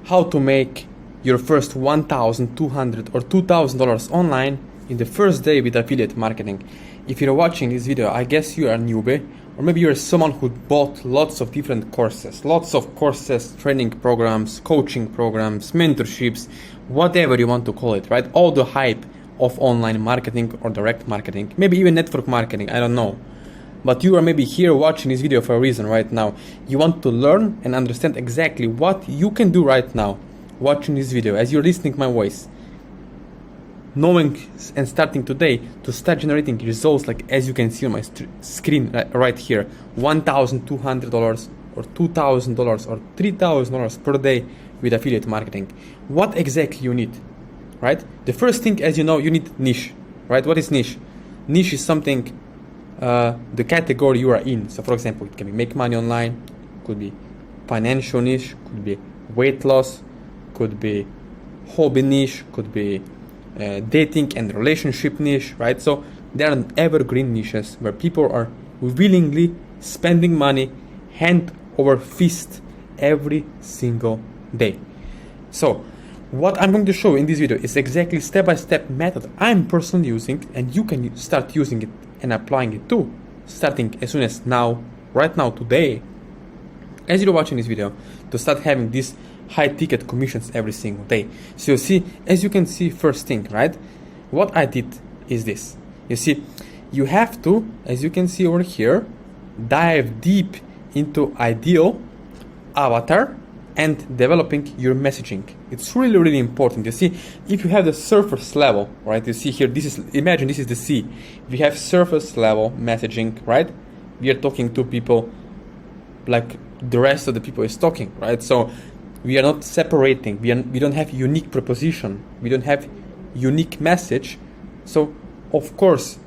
how to make your first $1,200 or $2,000 online in the first day with affiliate marketing. If you're watching this video, I guess you are a newbie, or maybe you're someone who bought lots of different courses, training programs, coaching programs, mentorships, whatever you want to call it, right? All the hype of online marketing or direct marketing, maybe even network marketing, I don't know. But you are maybe here watching this video for a reason right now. You want to learn and understand exactly what you can do right now, watching this video, as you're listening to my voice, knowing and starting today to start generating results like as you can see on my screen right here, $1,200 or $2,000 or $3,000 per day with affiliate marketing. What exactly you need, right? The first thing, as you know, you need niche, right? What is niche? Niche is something, the category you are in. So for example, it can be make money online, could be financial niche, could be weight loss, could be hobby niche, could be dating and relationship niche, right? So there are evergreen niches where people are willingly spending money hand over fist every single day. So what I'm going to show in this video is exactly step-by-step method I'm personally using, and you can start using it and applying it too, starting as soon as now, right now, today, as you're watching this video, to start having these high ticket commissions every single day. So you see, as you can see, first thing, right? What I did is this. You see, you have to, as you can see over here, dive deep into ideal avatar and developing your messaging. It's really, really important. You see, if you have the surface level, right? You see here, imagine this is the sea. If you have surface level messaging, right? We are talking to people like the rest of the people is talking, right? So we are not separating. We don't have unique proposition. We don't have unique message. So of course,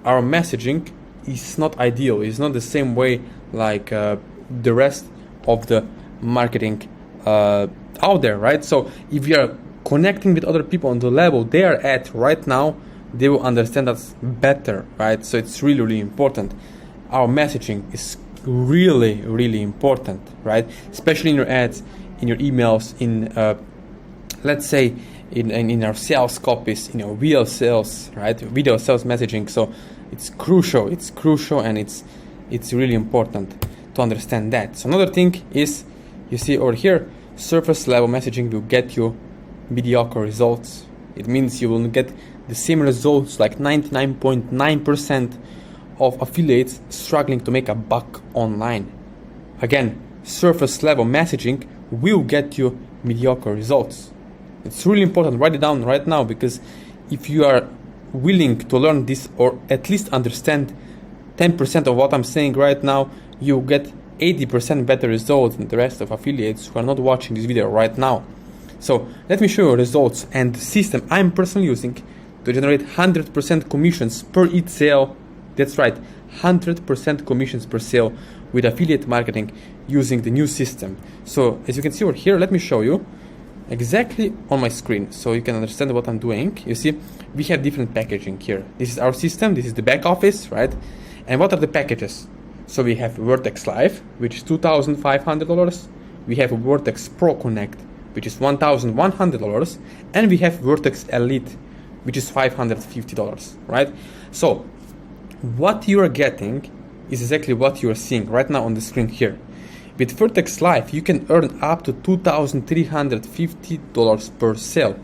our messaging is not ideal. It's not the same way like the rest of the marketing out there, right? So if we are connecting with other people on the level they are at right now, they will understand us better, right? So it's really, really important. Our messaging is really, really important, right? Especially in your ads, in your emails, in let's say in our sales copies, in our real sales, right? Video sales messaging. So it's crucial, and it's really important to understand that. So another thing is, you see over here, surface level messaging will get you mediocre results. It means you will get the same results like 99.9% of affiliates struggling to make a buck online. Again, surface level messaging will get you mediocre results. It's really important. Write it down right now, because if you are willing to learn this, or at least understand 10% of what I'm saying right now, you get 80% better results than the rest of affiliates who are not watching this video right now. So let me show you results and the system I'm personally using to generate 100% commissions per each sale. That's right, 100% commissions per sale with affiliate marketing using the new system. So as you can see over here, let me show you exactly on my screen so you can understand what I'm doing. You see, we have different packaging here. This is our system, this is the back office, right? And what are the packages? So we have Vertex Live, which is $2,500. We have Vertex Pro Connect, which is $1,100. And we have Vertex Elite, which is $550, right? So what you are getting is exactly what you are seeing right now on the screen here. With Vertex Live, you can earn up to $2,350 per sale.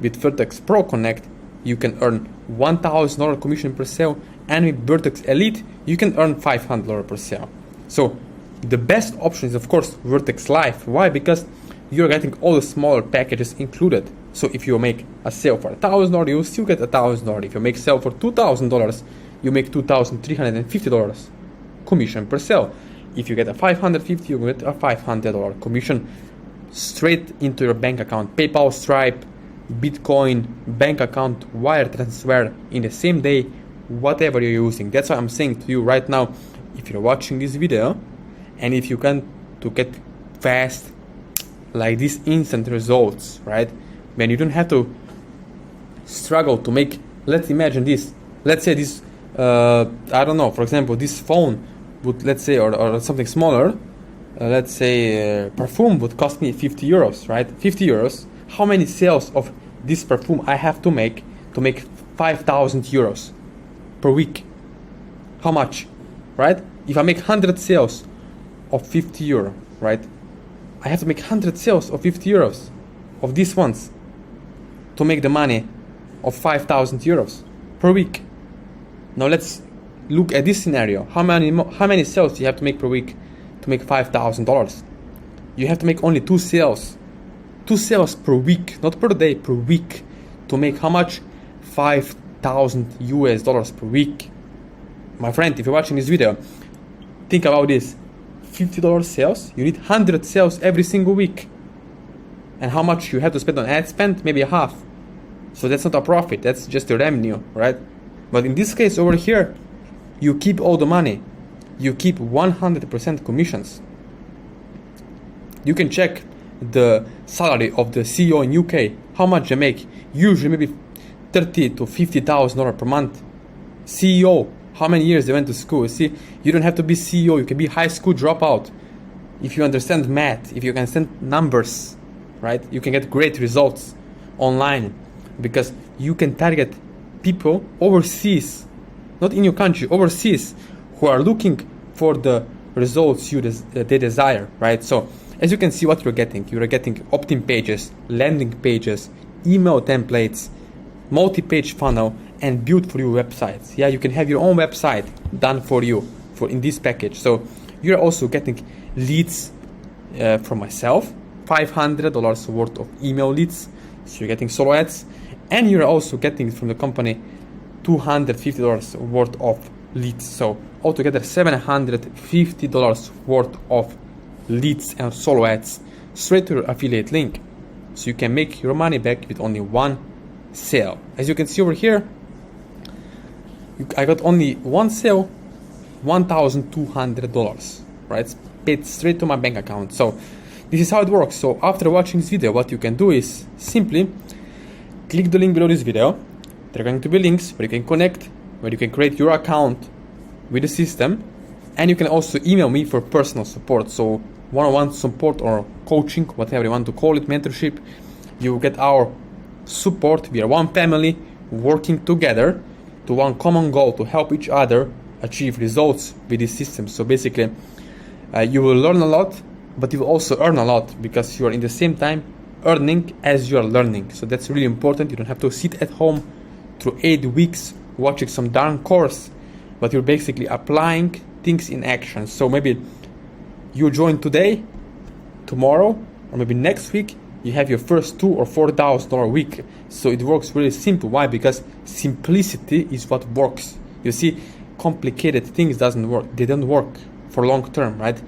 With Vertex Pro Connect, you can earn $1,000 commission per sale, and with Vertex Elite, you can earn $500 per sale. So the best option is of course Vertex Live. Why? Because you're getting all the smaller packages included. So if you make a sale for $1,000, you will still get $1,000. If you make sale for $2,000, you make $2,350 commission per sale. If you get a $550, you get a $500 commission straight into your bank account. PayPal, Stripe, Bitcoin, bank account, wire transfer in the same day, whatever you're using. That's why I'm saying to you right now, if you're watching this video and if you can to get fast like these instant results, right? When you don't have to struggle to make, let's imagine this, let's say this, I don't know, for example, this phone would, let's say, or something smaller, let's say perfume would cost me 50 euros, right? 50 euros. How many sales of this perfume I have to make 5,000 euros per week? How much, right? If I make 100 sales of 50 euro, right? I have to make 100 sales of 50 euros of these ones to make the money of 5,000 euros per week. Now let's look at this scenario. How many sales do you have to make per week to make $5,000? You have to make only 2 sales. 2 sales per week, not per day, per week, to make how much? $5,000 per week. My friend, if you're watching this video, think about this. $50 sales, you need 100 sales every single week. And how much you have to spend on ad spend? Maybe half. So that's not a profit, that's just the revenue, right? But in this case over here, you keep all the money. You keep 100% commissions. You can check the salary of the CEO in UK, how much they make. Usually maybe $30,000 to $50,000 per month. CEO, how many years they went to school. See, you don't have to be CEO, you can be high school dropout. If you understand math, if you can understand numbers, right, you can get great results online, because you can target people overseas, not in your country, overseas, who are looking for the results they desire, right? So as you can see, what you're getting opt-in pages, landing pages, email templates, multi-page funnel, and built for you websites. Yeah, you can have your own website done for you in this package. So you're also getting leads from myself, $500 worth of email leads. So you're getting solo ads, and you're also getting from the company $250 worth of leads. So altogether $750 worth of leads and solo ads straight to your affiliate link. So you can make your money back with only one sale. As you can see over here, I got only one sale, $1,200, right? Paid straight to my bank account. So this is how it works. So after watching this video, what you can do is simply click the link below this video. There are going to be links where you can connect, where you can create your account with the system, and you can also email me for personal support. So one-on-one support or coaching, whatever you want to call it, mentorship. You get our support. We are one family working together to one common goal, to help each other achieve results with this system. So basically, you will learn a lot, but you will also earn a lot, because you are in the same time earning as you are learning. So that's really important. You don't have to sit at home through 8 weeks watching some darn course, but you're basically applying things in action. So maybe you join today, tomorrow, or maybe next week, you have your first $2,000 or $4,000 a week. So it works really simple. Why? Because simplicity is what works. You see, complicated things doesn't work. They don't work for long term, right?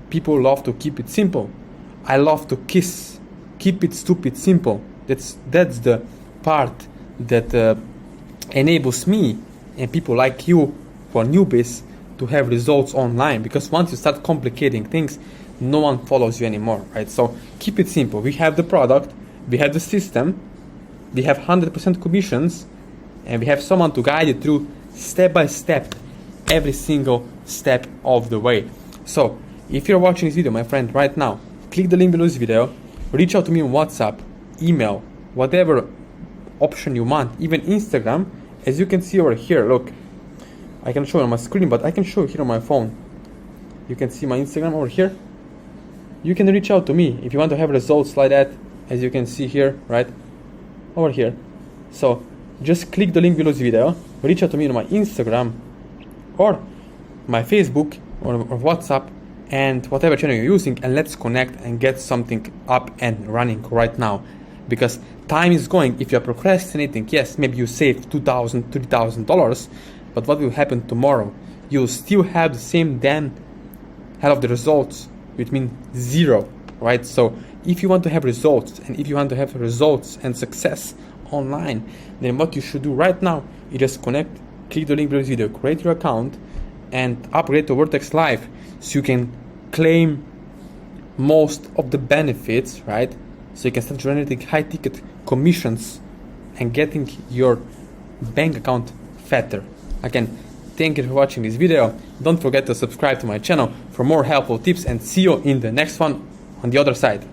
People love to keep it simple. I love to keep it stupid simple. That's the part that enables me and people like you who are newbies to have results online. Because once you start complicating things, no one follows you anymore, right? So keep it simple. We have the product, we have the system, we have 100% commissions, and we have someone to guide you through step by step, every single step of the way. So if you're watching this video, my friend, right now, click the link below this video, reach out to me on WhatsApp, email, whatever option you want, even Instagram. As you can see over here, look, I can show you on my screen, but I can show you here on my phone. You can see my Instagram over here. You can reach out to me if you want to have results like that, as you can see here, right over here. So just click the link below this video, reach out to me on my Instagram or my Facebook or WhatsApp, and whatever channel you're using, and let's connect and get something up and running right now. Because time is going. If you're procrastinating, yes, maybe you save $2,000, $3,000, but what will happen tomorrow? You'll still have the same damn hell of the results, which means zero, right? So if you want to have results, and if you want to have results and success online, then what you should do right now is just connect, click the link below this video, create your account, and upgrade to Vertex Live, so you can claim most of the benefits, right? So you can start generating high ticket commissions and getting your bank account fatter. Again, Thank you for watching this video. Don't forget to subscribe to my channel for more helpful tips, and see you in the next one on the other side.